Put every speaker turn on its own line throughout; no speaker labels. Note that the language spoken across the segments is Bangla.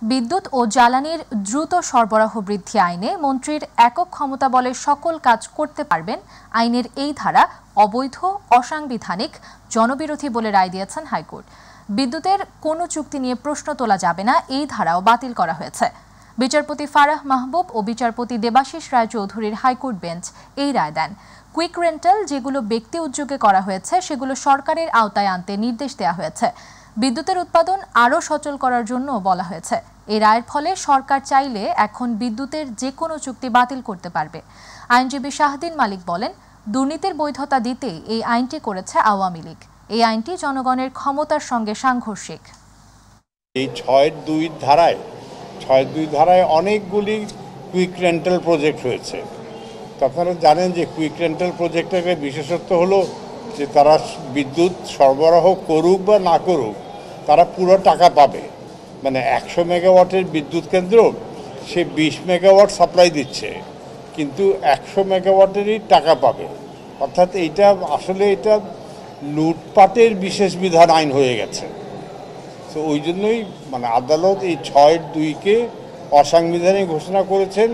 বিদ্যুৎ ও জ্বালানির দ্রুত সরবরাহ বৃদ্ধি আইনে মন্ত্রীর একক ক্ষমতা বলে সকল কাজ করতে পারবেন আইনের এই ধারা অবৈধ, অসাংবিধানিক, জনবিরোধী বলে রায় দিয়েছেন হাইকোর্ট। বিদ্যুতের কোনো চুক্তি নিয়ে প্রশ্ন তোলা যাবে না, এই ধারাও বাতিল করা হয়েছে। বিচারপতি ফারাহ মাহবুব ও বিচারপতি দেবাশিস রায়চৌধুরীর হাইকোর্ট বেঞ্চ এই রায় দেন। কুইক রেন্টাল যেগুলো ব্যক্তি উদ্যোগে করা হয়েছে সেগুলো সরকারের আওতায় আনতে নির্দেশ দেওয়া হয়েছে। বিদ্যুতের উৎপাদন আরও সচল করার জন্য বলা হয়েছে। এই রায়ের ফলে সরকার চাইলে এখন বিদ্যুতের যে কোনো চুক্তি বাতিল করতে পারবে। আইনজীবী শাহদিন মালিক বলেন, দুর্নীতির বৈধতা দিতেই এই আইনটি করেছে আওয়ামী লীগ। এই আইনটি জনগণের ক্ষমতার সঙ্গে সাংঘর্ষিক।
এই ৬-২ ধারায় অনেকগুলি কুইক রেন্টাল প্রজেক্ট হয়েছে। আপনারা জানেন যে কুইক রেন্টাল প্রজেক্টের বিশেষত্ব হলো যে তারা বিদ্যুৎ সরবরাহ করুক বা না করুক, তারা পুরো টাকা পাবে। মানে ১০০ মেগাওয়াটের বিদ্যুৎ কেন্দ্র সে ২০ মেগাওয়াট সাপ্লাই দিচ্ছে, কিন্তু ১০০ মেগাওয়াটেরই টাকা পাবে। অর্থাৎ এটা আসলে এটা লুটপাটের বিশেষ বিধান আইন হয়ে গেছে। তো ওই জন্যই মানে আদালত এই ৬-২কে অসাংবিধানিক ঘোষণা করেছেন।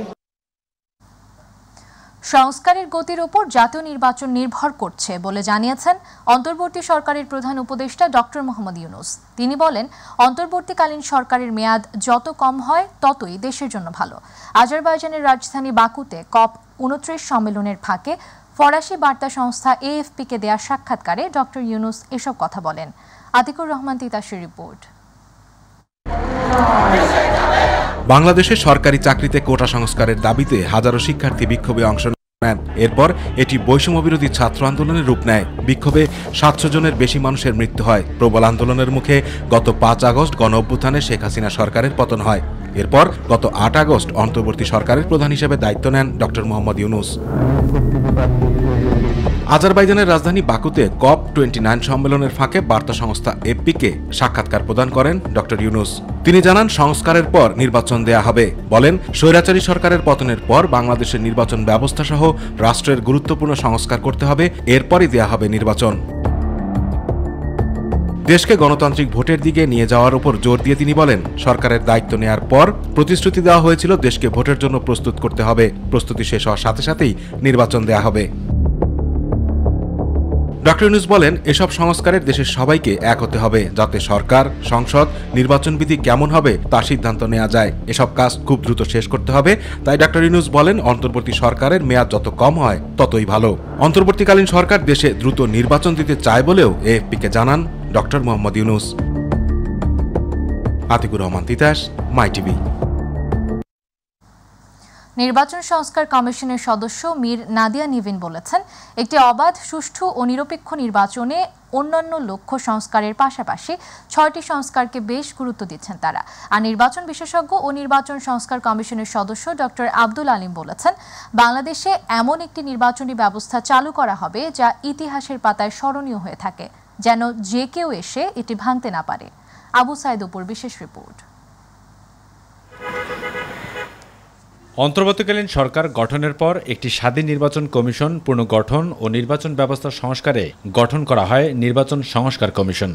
সংস্কারের গতির উপর জাতীয় নির্বাচন নির্ভর করছে বলে জানিয়েছেন অন্তর্বর্তী সরকারের প্রধান উপদেষ্টা ডক্টর মোহাম্মদ ইউনূস। তিনি বলেন, অন্তর্বর্তীকালীন সরকারের মেয়াদ যত কম হয় ততই দেশের জন্য ভালো। আজারবাইজানের রাজধানী বাকুতে COP29 সম্মেলনের ফাঁকে ফরাসি বার্তা সংস্থা AFP-কে দেয়া সাক্ষাৎকারে ডক্টর ইউনূস এসব কথা বলেন। আতিকুর রহমান তিতাসের রিপোর্ট।
বাংলাদেশে সরকারি চাকরিতে কোটা সংস্কারের দাবিতে হাজারো শিক্ষার্থী বিক্ষোভে অংশ নেন। এরপর এটি বৈষম্য বিরোধী ছাত্র আন্দোলনের রূপ নেয়। বিক্ষোভে ৭০০ জনের বেশি মানুষের মৃত্যু হয়। প্রবল আন্দোলনের মুখে গত ৫ আগস্ট গণঅভ্যুত্থানে শেখ হাসিনা সরকারের পতন হয়। এরপর গত ৮ আগস্ট অন্তর্বর্তী সরকারের প্রধান হিসেবে দায়িত্ব নেন ডক্টর মোহাম্মদ ইউনূস। আজারবাইজানের রাজধানী বাকুতে COP29 সম্মেলনের ফাঁকে বার্তা সংস্থা AFP-কে সাক্ষাৎকার প্রদান করেন ডক্টর ইউনূস। তিনি জানান, সংস্কারের পর নির্বাচন দেয়া হবে। বলেন, স্বৈরাচারী সরকারের পতনের পর বাংলাদেশের নির্বাচন ব্যবস্থা সহ রাষ্ট্রের গুরুত্বপূর্ণ সংস্কার করতে হবে, এরপরই দেয়া হবে নির্বাচন। দেশকে গণতান্ত্রিক ভোটের দিকে নিয়ে যাওয়ার উপর জোর দিয়ে তিনি বলেন, সরকারের দায়িত্ব নেয়ার পর প্রতিশ্রুতি দেওয়া হয়েছিল দেশকে ভোটের জন্য প্রস্তুত করতে হবে। প্রস্তুতি শেষ হওয়ার সাথে সাথেই নির্বাচন দেয়া হবে। ডক্টর ইউনূস বলেন, এসব সংস্কারের দেশের সবাইকে এক হতে হবে, যাতে সরকার, সংসদ, নির্বাচন বিধি কেমন হবে তার সিদ্ধান্ত নেওয়া যায়। এসব কাজ খুব দ্রুত শেষ করতে হবে। তাই ডক্টর ইউনূস বলেন, অন্তর্বর্তী সরকারের মেয়াদ যত কম হয় ততই ভালো। অন্তর্বর্তীকালীন সরকার দেশে দ্রুত নির্বাচন দিতে চায় বলেও AFP-কে জানান ডক্টর মোহাম্মদ ইউনূস। আতিকুর রহমান তিতাস, মাইটিভি।
নির্বাচন সংস্কার কমিশনের সদস্য মীর নাদিয়া নিভিন বলেছেন, একটি অবাধ, সুষ্ঠু ও নিরপেক্ষ নির্বাচনে অন্যান্য লক্ষ্য সংস্কারের পাশাপাশি ৬টি সংস্কারকে বেশ গুরুত্ব দিচ্ছেন তারা। আর নির্বাচন বিশেষজ্ঞ ও নির্বাচন সংস্কার কমিশনের সদস্য ডক্টর আব্দুল আলিম বলেছেন, বাংলাদেশে এমন একটি নির্বাচনী ব্যবস্থা চালু করা হবে যা ইতিহাসের পাতায় স্মরণীয় হয়ে থাকে, যেন যে কেউ এসে এটি ভাঙতে না পারে। আবু সাইদ উপর বিশেষ রিপোর্ট।
অন্তর্বর্তীকালীন সরকার গঠনের পর একটি স্বাধীন নির্বাচন কমিশন পুনর্গঠন ও নির্বাচন ব্যবস্থা সংস্কারে গঠন করা হয় নির্বাচন সংস্কার কমিশন।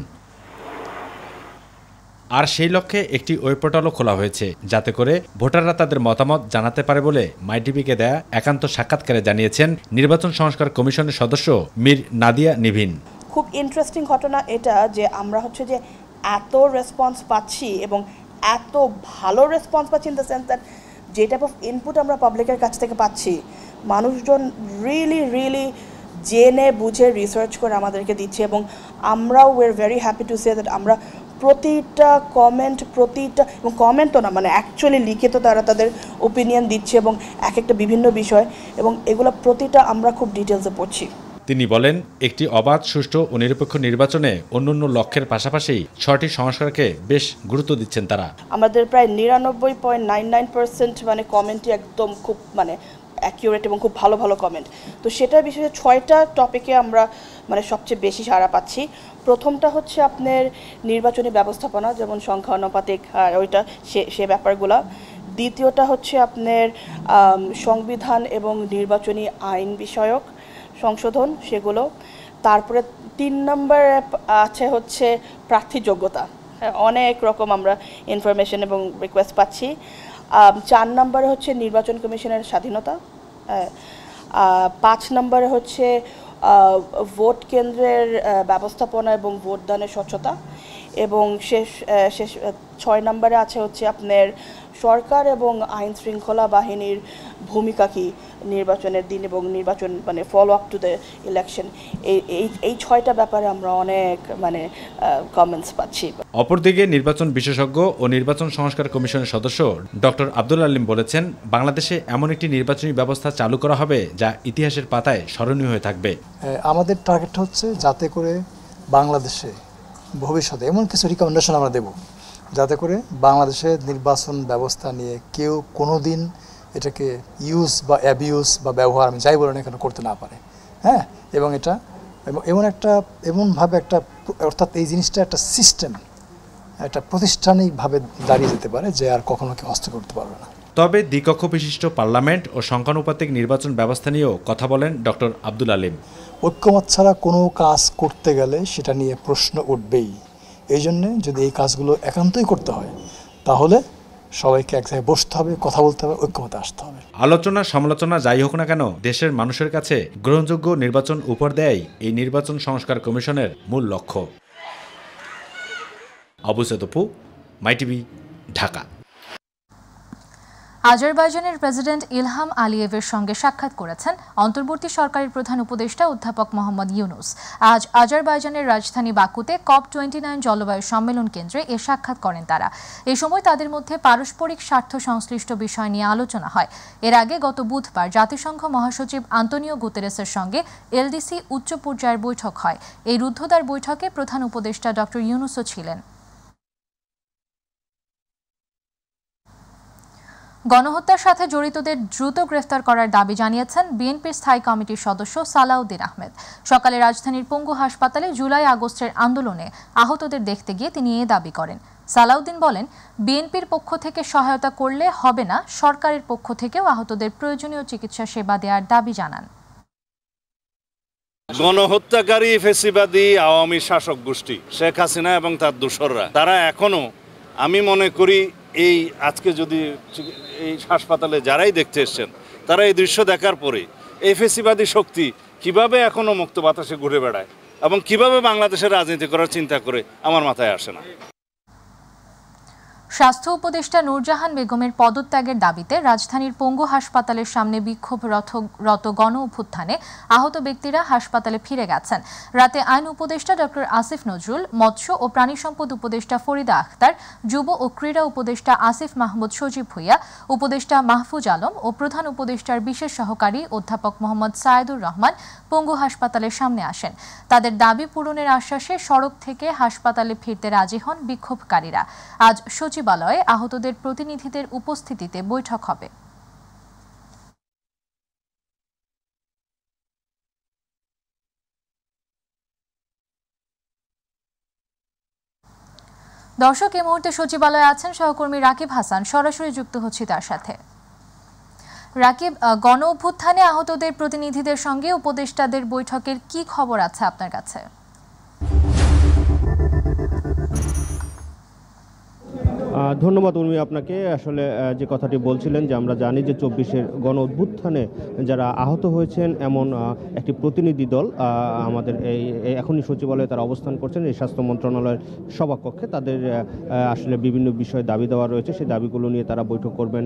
আর সেই লক্ষ্যে একটি ওয়েব পোর্টালও খোলা হয়েছে, যাতে করে ভোটাররা তাদের মতামত জানাতে পারে বলে মাইটিভিকে দেয়া একান্ত সাক্ষাৎকারে জানিয়েছেন নির্বাচন সংস্কার কমিশনের সদস্য মীর নাদিয়া নিভিন।
খুব ইন্টারেস্টিং ঘটনা এটা যে আমরা যে এত রেসপন্স পাচ্ছি এবং এত ভালো রেসপন্স পাচ্ছি, ইন দ্য সেন্স দ্যাট যে টাইপ অফ ইনপুট আমরা পাবলিকের কাছ থেকে পাচ্ছি, মানুষজন রিয়েলি জেনে বুঝে রিসার্চ করে আমাদেরকে দিচ্ছে। এবং আমরাও we are very happy to say that আমরা প্রতিটা কমেন্ট এবং কমেন্ট তো না, মানে অ্যাকচুয়ালি লিখে তো তারা তাদের ওপিনিয়ন দিচ্ছে এবং এক একটা বিভিন্ন বিষয়, এবং এগুলো প্রতিটা আমরা খুব ডিটেলসে পড়ছি।
তিনি বলেন, একটি অবাধ, সুষ্ঠু ও নিরপেক্ষ নির্বাচনে অন্যান্য লক্ষ্যের পাশাপাশি ৬টি সংস্কারকে বেশ গুরুত্ব দিচ্ছেন তারা।
আমাদের প্রায় ৯৯.৯৯% মানে কমেন্টই একদম খুব মানে অ্যাকিউরেট এবং খুব ভালো কমেন্ট। তো সেটার বিষয়ে ৬টা টপিকে আমরা মানে সবচেয়ে বেশি সাড়া পাচ্ছি। প্রথমটা হচ্ছে আপনার নির্বাচনী ব্যবস্থাপনা, যেমন সংখ্যা অনুপাতিক ওইটা সে ব্যাপারগুলো। দ্বিতীয়টা হচ্ছে আপনার সংবিধান এবং নির্বাচনী আইন বিষয়ক সংশোধন, সেগুলো। তারপরে ৩ নম্বরে আছে হচ্ছে প্রার্থী যোগ্যতা। অনেক রকম আমরা ইনফরমেশন এবং রিকোয়েস্ট পাচ্ছি। 4 নম্বরে হচ্ছে নির্বাচন কমিশনের স্বাধীনতা, 5 নম্বরে হচ্ছে ভোট কেন্দ্রের ব্যবস্থাপনা এবং ভোটদানের স্বচ্ছতা, এবং শেষ 6 নম্বরে আছে হচ্ছে আপনার সরকার এবং আইন শৃঙ্খলা বাহিনীর ভূমিকা কি নির্বাচনের দিন এবং নির্বাচন মানে follow up to the election. এই 6টা ব্যাপারে আমরা অনেক কমেন্টস পাচ্ছি।
অপরদিকে নির্বাচন বিশেষজ্ঞ ও নির্বাচন সংস্কার কমিশনের সদস্য ডক্টর আব্দুল আলিম বলেছেন, বাংলাদেশে এমন একটি নির্বাচনী ব্যবস্থা চালু করা হবে যা ইতিহাসের পাতায় স্মরণীয় হয়ে থাকবে।
আমাদের টার্গেট হচ্ছে যাতে করে বাংলাদেশে ভবিষ্যতে এমন কিছু রিকমেন্ডেশন আমরা দেব যাতে করে বাংলাদেশের নির্বাচন ব্যবস্থা নিয়ে কেউ কোনো দিন এটাকে ইউজ বা অ্যাবিউজ বা ব্যবহার আমি যাই বলেন এখানে করতে না পারে। হ্যাঁ, এবং এটা এমনভাবে একটা অর্থাৎ এই জিনিসটা একটা সিস্টেম, একটা প্রাতিষ্ঠানিকভাবে দাঁড়িয়ে যেতে পারে যে আর কখনো কেউ হস্তক্ষেপ করতে পারবে না।
তবে দ্বিকক্ষ বিশিষ্ট পার্লামেন্ট ও সংখ্যানুপাতিক নির্বাচন ব্যবস্থা নিয়েও কথা বলেন ডক্টর আব্দুল আলিম।
ঐক্যমত ছাড়া কোনো কাজ করতে গেলে সেটা নিয়ে প্রশ্ন উঠবেই। এই জন্যে যদি এই কাজগুলো একান্তই করতে হয় তাহলে সবাইকে এক জায়গায় বসতে হবে, কথা বলতে হবে, ঐক্যমতে আসতে হবে।
আলোচনা সমালোচনা যাই হোক না কেন, দেশের মানুষের কাছে গ্রহণযোগ্য নির্বাচন উপহার দেয় এই নির্বাচন সংস্কার কমিশনের মূল লক্ষ্য। আবু সেতপু, মাইটিভি, ঢাকা।
আজারবাইজানের প্রেসিডেন্ট ইলহাম আলিয়েভের সঙ্গে সাক্ষাৎ করেছেন অন্তর্বর্তী সরকারের প্রধান উপদেষ্টা অধ্যাপক মোহাম্মদ ইউনুস। আজ আজারবাইজানের রাজধানী বাকুতে COP29 জলবায়ু সম্মেলন কেন্দ্রে এ সাক্ষাৎ করেন তারা। এ সময় তাদের মধ্যে পারস্পরিক স্বার্থ সংশ্লিষ্ট বিষয় নিয়ে আলোচনা হয়। এর আগে গত বুধবার জাতিসংঘ মহাসচিব আন্তোনিও গুতেরেসের সঙ্গে এলডিসি উচ্চ পর্যায়ের বৈঠক হয়। এই রুদ্ধদ্বার বৈঠকে প্রধান উপদেষ্টা ডক্টর ইউনুসও ছিলেন। গণহত্যার সাথে জড়িতদের দ্রুত গ্রেফতার করার দাবি জানিয়েছেন বিএনপির স্থায়ী কমিটির সদস্য সালাউদ্দিন আহমেদ। সকালে রাজধানীর পঙ্গু হাসপাতালে জুলাই আগস্টের আন্দোলনে আহতদের দেখতে গিয়ে তিনি এ দাবি করেন। সালাউদ্দিন বলেন, বিএনপির পক্ষ থেকে সহায়তা করলে হবে না, সরকারের পক্ষ থেকেও আহতদের প্রয়োজনীয় চিকিৎসা সেবা দেওয়ার দাবি জানান।
গণহত্যাকারী ফেসিবাদী আওয়ামী শাসক গোষ্ঠী শেখ হাসিনা এবং তার দোসররা তারা এখনো, আমি মনে করি এই আজকে যদি এই হাসপাতালে যারাই দেখতে এসছেন তারা এই দৃশ্য দেখার পরে এই ফেসিবাদী শক্তি কিভাবে এখনো মুক্ত বাতাসে ঘুরে বেড়ায় এবং কিভাবে বাংলাদেশের রাজনীতি করার চিন্তা করে আমার মাথায় আসে না।
স্বাস্থ্য উপদেষ্টা নূরজাহান বেগমের পদত্যাগের দাবিতে রাজধানীর পঙ্গু হাসপাতালের সামনে বিক্ষোভরত গণ অভ্যুত্থানে আহত ব্যক্তিরা হাসপাতালে ফিরে গেছেন। রাতে আইন উপদেষ্টা ডক্টর আসিফ নজরুল, মৎস্য ও প্রাণী সম্পদ উপদেষ্টা ফরিদা আখতার, যুব ও ক্রীড়া উপদেষ্টা আসিফ মাহমুদ সজীব ভুইয়া, উপদেষ্টা মাহফুজ আলম ও প্রধান উপদেষ্টার বিশেষ সহকারী অধ্যাপক মোহাম্মদ সায়েদুর রহমান পঙ্গু হাসপাতালের সামনে আসেন। তাদের দাবি পূরণের আশ্বাসে সড়ক থেকে হাসপাতালে ফিরতে রাজি হন বিক্ষোভকারীরা। আজ সচিবালয়ে আহতদের প্রতিনিধিদের উপস্থিতিতে বৈঠক হবে। দর্শক, এই মুহূর্তে সচিবালয়ে আছেন সহকর্মী রাকিব হাসান, সরাসরি যুক্ত হচ্ছি তার সাথে। রাকিব, গণ অভ্যুত্থানে আহতদের প্রতিনিধিদের সঙ্গে উপদেষ্টাদের বৈঠকের কি খবর আছে আপনার কাছে?
ধন্যবাদ উর্মি আপনাকে। আসলে যে কথাটি বলছিলেন যে আমরা জানি যে 24-এর গণ অভ্যুত্থানে যারা আহত হয়েছেন এমন একটি প্রতিনিধি দল আমাদের এখনই সচিবালয়ে তারা অবস্থান করছেন এই স্বাস্থ্য মন্ত্রণালয়ের সভাকক্ষে। তাদের আসলে বিভিন্ন বিষয়ে দাবি দেওয়া রয়েছে, সেই দাবিগুলো নিয়ে তারা বৈঠক করবেন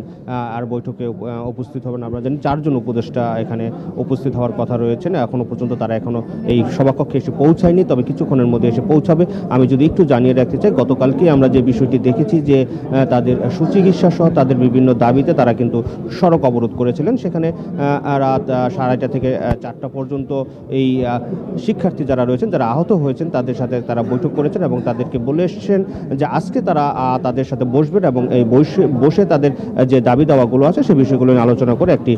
আর বৈঠকে উপস্থিত হবেন। আমরা জানি 4 জন উপদেষ্টা এখানে উপস্থিত হওয়ার কথা রয়েছেন। এখনও পর্যন্ত তারা এখনও এই সভাকক্ষে এসে পৌঁছায়নি, তবে কিছুক্ষণের মধ্যে এসে পৌঁছাবে। আমি যদি একটু জানিয়ে রাখতে চাই, গতকালকে আমরা যে বিষয়টি দেখেছি যে তাদের সুচিকিৎসা সহ তাদের বিভিন্ন দাবিতে তারা কিন্তু সড়ক অবরোধ করেছিলেন। সেখানে রাত 2:30 থেকে 4টা পর্যন্ত এই শিক্ষার্থী যারা রয়েছেন, যারা আহত হয়েছেন, তাদের সাথে তারা বৈঠক করেছেন এবং তাদেরকে বলে এসেছেন যে আজকে তারা তাদের সাথে বসবেন এবং এই বসে তাদের যে দাবি দাওয়াগুলো আছে সেই বিষয়গুলো নিয়ে আলোচনা করে একটি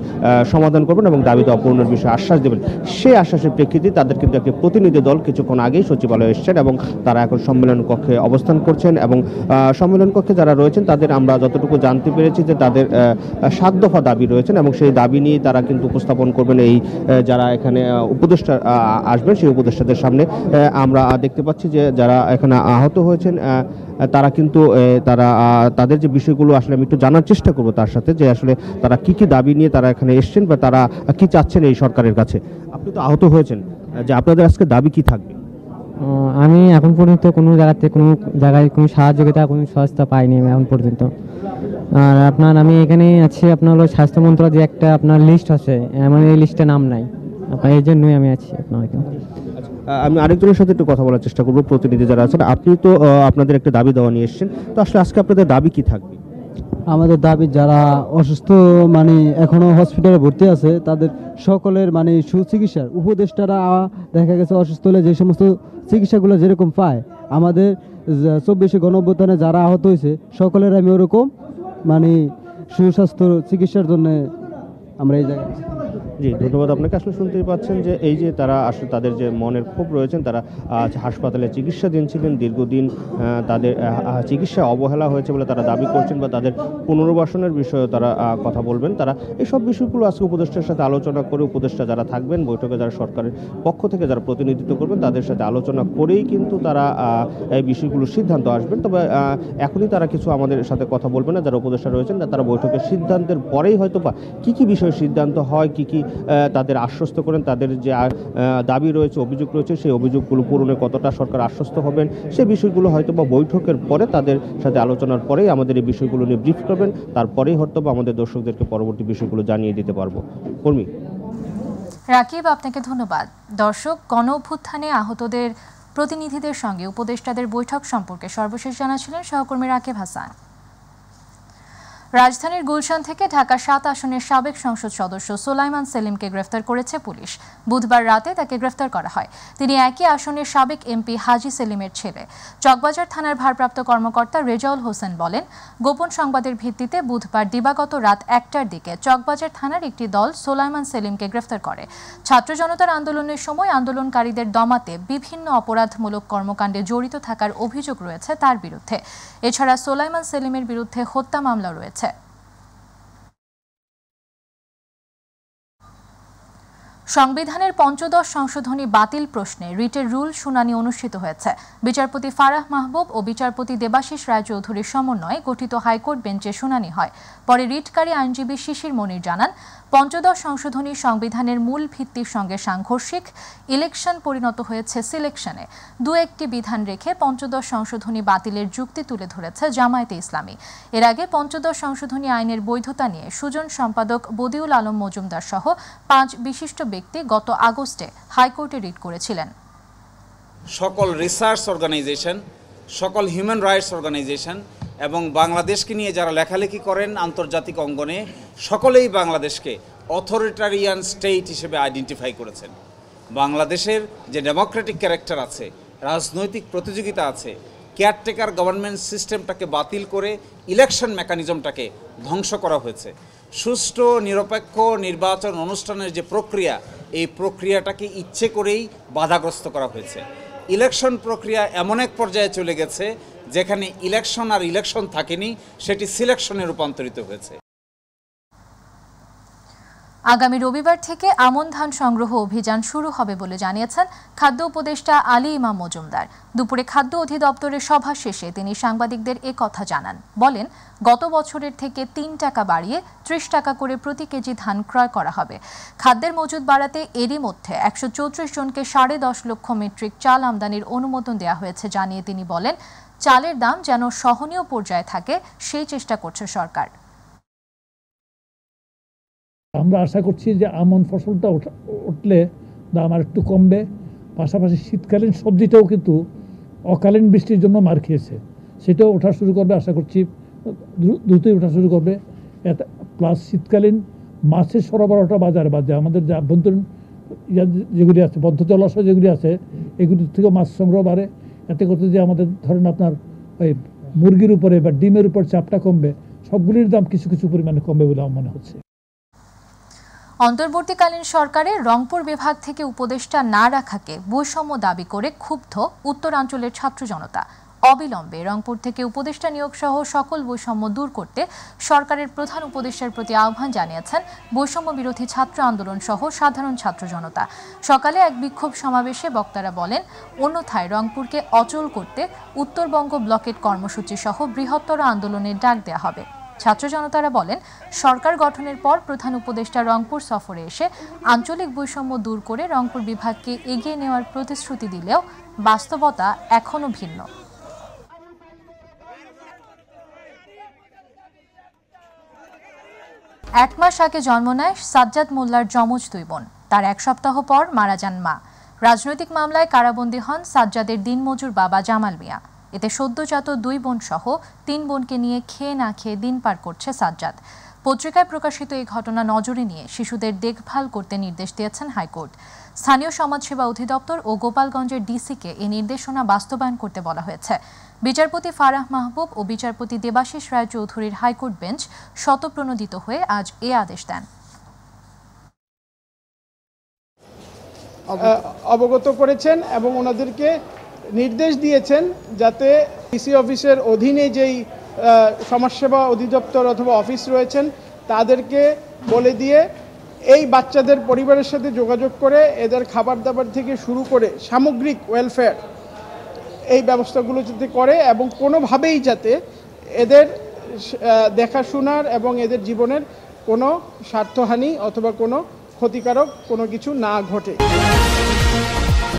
সমাধান করবেন এবং দাবি দাওয়া পূরণের বিষয়ে আশ্বাস দেবেন। সেই আশ্বাসের প্রেক্ষিতে তাদের কিন্তু একটি প্রতিনিধি দল কিছুক্ষণ আগেই সচিবালয়ে এসেছেন এবং তারা এখন সম্মেলন কক্ষে অবস্থান করছেন এবং সম্মেলন কক্ষে পক্ষে যারা রয়েছেন তাদের আমরা যতটুকু জানতে পেরেছি যে তাদের 7 দফা দাবি রয়েছেন এবং সেই দাবি নিয়ে তারা কিন্তু উপস্থাপন করবেন এই যারা এখানে উপদেষ্টা আসবেন সেই উপদেষ্টাদের সামনে। আমরা দেখতে পাচ্ছি যে যারা এখানে আহত হয়েছেন তারা কিন্তু তাদের যে বিষয়গুলো আসলে আমি একটু জানার চেষ্টা করব তার সাথে, যে আসলে তারা কি কি দাবি নিয়ে তারা এখানে এসছেন বা তারা কি চাচ্ছেন এই সরকারের কাছে। আপনি তো আহত হয়েছেন, যে আপনাদের আজকে দাবি কি থাকবে?
আমি এখন পর্যন্ত কোনো জায়গায় কোনো সাহায্যতা কোনো সহায়তা পাইনি আমি এখন পর্যন্ত। আর আমি এখানে আছি আপনার হলো স্বাস্থ্য মন্ত্রণালয় যে একটা আপনার লিস্ট আছে, আমার এই লিস্টে নাম নাই, আপনার এই জন্যই আমি আছি আপনার এখানে।
আমি আরেকজনের সাথে একটু কথা বলার চেষ্টা করবো, প্রতিনিধি যারা আছেন। আপনি তো আপনাদের একটা দাবি দেওয়া নিয়ে এসেছেন, তো আসলে আজকে আপনাদের দাবি কি থাকবে?
আমাদের দাবি যারা অসুস্থ এখনো হসপিটালে ভর্তি আছে তাদের সকলের সুচিকিৎসার উপদেষ্টারা দেখা গেছে অসুস্থ হলে যে সমস্ত চিকিৎসাগুলো যেরকম পায়, আমাদের 24শে গণঅভ্যুত্থানে যারা আহত হয়েছে সকলের আমি ওরকম সুস্বাস্থ্য চিকিৎসার জন্য আমরা এই জায়গায়।
জি, ধন্যবাদ আপনাকে। আসলে শুনতেই পাচ্ছেন যে এই যে তারা আসলে তাদের যে মনের ক্ষোভ রয়েছেন, তারা হাসপাতালে চিকিৎসাধীন ছিলেন দীর্ঘদিন, তাদের চিকিৎসা অবহেলা হয়েছে বলে তারা দাবি করছেন বা তাদের পুনর্বাসনের বিষয়ে তারা কথা বলবেন। তারা এইসব বিষয়গুলো আজকে উপদেষ্টার সাথে আলোচনা করে, উপদেষ্টা যারা থাকবেন বৈঠকে, যারা সরকারের পক্ষ থেকে যারা প্রতিনিধিত্ব করবেন তাদের সাথে আলোচনা করেই কিন্তু তারা এই বিষয়গুলোর সিদ্ধান্ত আসবেন। তবে এখনই তারা কিছু আমাদের সাথে কথা বলবেন না, যারা উপদেষ্টা রয়েছেন তারা বৈঠকের সিদ্ধান্তের পরেই হয়তো বা কী বিষয়ে সিদ্ধান্ত হয়, কী তাদের আশ্বস্ত করেন, তাদের যে দাবি রয়েছে, অভিযোগ রয়েছে, সেই অভিযোগগুলো পূরণে কতটা সরকার আশ্বস্ত হবেন, সেই বিষয়গুলো হয়তো বা বৈঠকের পরে তাদের সাথে আলোচনার পরেই আমাদের এই বিষয়গুলো নিয়ে ব্রিফ করবেন, তারপরেই হয়তো বা আমাদের দর্শকদেরকে পরবর্তী বিষয়গুলো জানিয়ে দিতে পারবো। কর্মী
রাকিব, আপনাকে ধন্যবাদ। দর্শক, গণ অভ্যুত্থানে আহতদের প্রতিনিধিদের সঙ্গে উপদেষ্টাদের বৈঠক সম্পর্কে সর্বশেষ জানাচ্ছিলেন সহকর্মী রাকিব হাসান। রাজধানীর গুলশান থেকে ঢাকা 7 আসনের সাবেক সংসদ সদস্য সোলাইমান সেলিমকে গ্রেফতার করেছে পুলিশ। বুধবার রাতে তাকে গ্রেফতার করা হয়। তিনি একই আসনের সাবেক এমপি হাজি সেলিমের ছেলে। চকবাজার থানার ভারপ্রাপ্ত কর্মকর্তা রেজাউল হোসেন বলেন, গোপন সংবাদের ভিত্তিতে বুধবার দিবাগত রাত 1টার দিকে চকবাজার থানার একটি দল সোলাইমান সেলিমকে গ্রেফতার করে। ছাত্র জনতার আন্দোলনের সময় আন্দোলনকারীদের দমাতে বিভিন্ন অপরাধমূলক কর্মকাণ্ডে জড়িত থাকার অভিযোগ রয়েছে তার বিরুদ্ধে। এছাড়া সোলাইমান সেলিমের বিরুদ্ধে হত্যা মামলা রয়েছে। সংবিধানের ৫৫ সংশোধনী বাতিল প্রশ্নে রিটের রুল শুনানি অনুষ্ঠিত হয়েছে। বিচারপতি ফারাহ মাহবুব ও বিচারপতি দেবাশিস রায়চৌধুরীর সমন্বয়ে গঠিত হাইকোর্ট বেঞ্চে শুনানি হয়। পরে রিটকারী আইনজীবী শিশির মনির জানান, ৫৫ সংশোধনী সংবিধানের মূল ভিত্তির সঙ্গে সাংঘর্ষিক, ইলেকশন পরিণত হয়েছে সিলেকশনে। একটি বিধান রেখে ৫৫ সংশোধনী বাতিলের যুক্তি তুলে ধরেছে জামায়াতে ইসলামী। এর আগে ৫৫ সংশোধনী আইনের বৈধতা নিয়ে সুজন সম্পাদক বদিউল আলম মজুমদার সহ 5 বিশিষ্ট ব্যক্তি গত আগস্টে হাইকোর্টে রিট করেছিলেন।
সকল রিসার্চ অর্গানাইজেশন, সকল হিউম্যান রাইটস অর্গানাইজেশন এবং বাংলাদেশকে নিয়ে যারা লেখালেখি করেন আন্তর্জাতিক অঙ্গনে, সকলেই বাংলাদেশকে অথরিটারিয়ান স্টেট হিসেবে আইডেন্টিফাই করেছেন। বাংলাদেশের যে ডেমোক্রেটিক ক্যারেক্টার আছে, রাজনৈতিক প্রতিযোগিতা আছে, কেয়ারটেকার গভর্নমেন্ট সিস্টেমটাকে বাতিল করে ইলেকশন মেকানিজমটাকে ধ্বংস করা হয়েছে। সুষ্ঠু নিরপেক্ষ নির্বাচন অনুষ্ঠানের যে প্রক্রিয়া, এই প্রক্রিয়াটাকে ইচ্ছে করেই বাধাগ্রস্ত করা হয়েছে। ইলেকশন প্রক্রিয়া এমন এক পর্যায়ে চলে গেছে যেখানে ইলেকশন আর ইলেকশন থাকেনি, সেটি সিলেকশনে রূপান্তরিত হয়েছে।
আগামী রবিবার থেকে আমন ধান সংগ্রহ অভিযান শুরু হবে বলে জানিয়েছেন খাদ্য উপদেষ্টা আলী ইমাম মজুমদার। দুপুরে খাদ্য অধিদপ্তরের সভা শেষে তিনি সাংবাদিকদের কথা জানান। বলেন, গত বছরের থেকে 3 টাকা বাড়িয়ে 30 টাকা করে প্রতি কেজি ধান ক্রয় করা হবে। খাদ্যের মজুদ বাড়াতে এরই মধ্যে 134 জনকে 10.5 লক্ষ মেট্রিক চাল আমদানির অনুমোদন দেওয়া হয়েছে জানিয়ে তিনি বলেন, চালের দাম যেন সহনীয় পর্যায়ে থাকে সেই চেষ্টা করছে সরকার।
আমরা আশা করছি যে আমন ফসলটা উঠলে দাম আর একটু কমবে। পাশাপাশি শীতকালীন সবজিটাও কিন্তু অকালীন বৃষ্টির জন্য মার খেয়েছে, সেটাও ওঠা শুরু করবে। আশা করছি দ্রুতই ওঠা শুরু করবে। প্লাস শীতকালীন মাছের সরবরাহটা বাজারে আমাদের যে আভ্যন্তরীণ যেগুলি আছে, বদ্ধ জলাশয় যেগুলি আছে, এগুলির থেকে মাছ সংগ্রহ বাড়ে। এতে করতে যে আমাদের ধরেন আপনার ওই মুরগির উপরে বা ডিমের উপর চাপটা কমবে, সবগুলির দাম কিছু কিছু পরিমাণে কমবে বলে আমার মনে হচ্ছে।
অন্তর্বর্তীকালীন সরকারের রংপুর বিভাগ থেকে উপদেষ্টা না রাখাকে বৈষম্য দাবি করে ক্ষুব্ধ উত্তরাঞ্চলের ছাত্র জনতা। অবিলম্বে রংপুর থেকে উপদেষ্টা নিয়োগ সহ সকল বৈষম্য দূর করতে সরকারের প্রধান উপদেষ্টার প্রতি আহ্বান জানিয়েছেন বৈষম্য বিরোধী ছাত্র আন্দোলন সহ সাধারণ ছাত্র জনতা। সকালে এক বিক্ষোভ সমাবেশে বক্তারা বলেন, অন্যথায় রংপুরকে অচল করতে উত্তরবঙ্গ ব্লকেট কর্মসূচি সহ বৃহত্তর আন্দোলনের ডাক দেওয়া হবে। ছাত্র জনতারা বলেন, সরকার গঠনের পর প্রধান উপদেষ্টা রংপুর সফরে এসে আঞ্চলিক বৈষম্য দূর করে রংপুর বিভাগকে এগিয়ে নেওয়ার প্রতিশ্রুতি দিলেও বাস্তবতা এখনও ভিন্ন। 1 মাস আগে জন্ম নেয় সাজ্জাদ মোল্লার যমজ 2 বোন। তার 1 সপ্তাহ পর মারা যান মা। রাজনৈতিক মামলায় কারাবন্দী হন সাজ্জাদের দিনমজুর বাবা জামাল মিয়া। এতে সদ্যজাত 2 বোন সহ 3 বোনকে নিয়ে খেয়ে না খেয়ে দিন পার করছে সাজ্জাদ। পত্রিকায় প্রকাশিত এই ঘটনা নজরে নিয়ে শিশুদের দেখভাল করতে নির্দেশ দিয়েছেন হাইকোর্ট। স্থানীয় সমাজসেবা অধিদপ্তর ও গোপালগঞ্জের ডিসিকে এই নির্দেশনা বাস্তবায়ন করতে বলা হয়েছে। বিচারপতি ফারাহ মাহবুব ও বিচারপতি দেবাশিস রায়চৌধুরীর হাইকোর্ট বেঞ্চ শতপ্রণোদিত হয়ে আজ এ আদেশ দেন।
অবগত করেছেন এবং ওনাদেরকে নির্দেশ দিয়েছেন যাতে ডিসি অফিসের অধীনে যেই সমাজসেবা অধিদপ্তর অথবা অফিস রয়েছেন তাদেরকে বলে দিয়ে এই বাচ্চাদের পরিবারের সাথে যোগাযোগ করে এদের খাবার দাবার থেকে শুরু করে সামগ্রিক ওয়েলফেয়ার এই ব্যবস্থাগুলো যাতে করে এবং কোনোভাবেই যাতে এদের দেখাশোনার এবং এদের জীবনের কোনো স্বার্থহানি অথবা কোনো ক্ষতিকারক কোনো কিছু না ঘটে।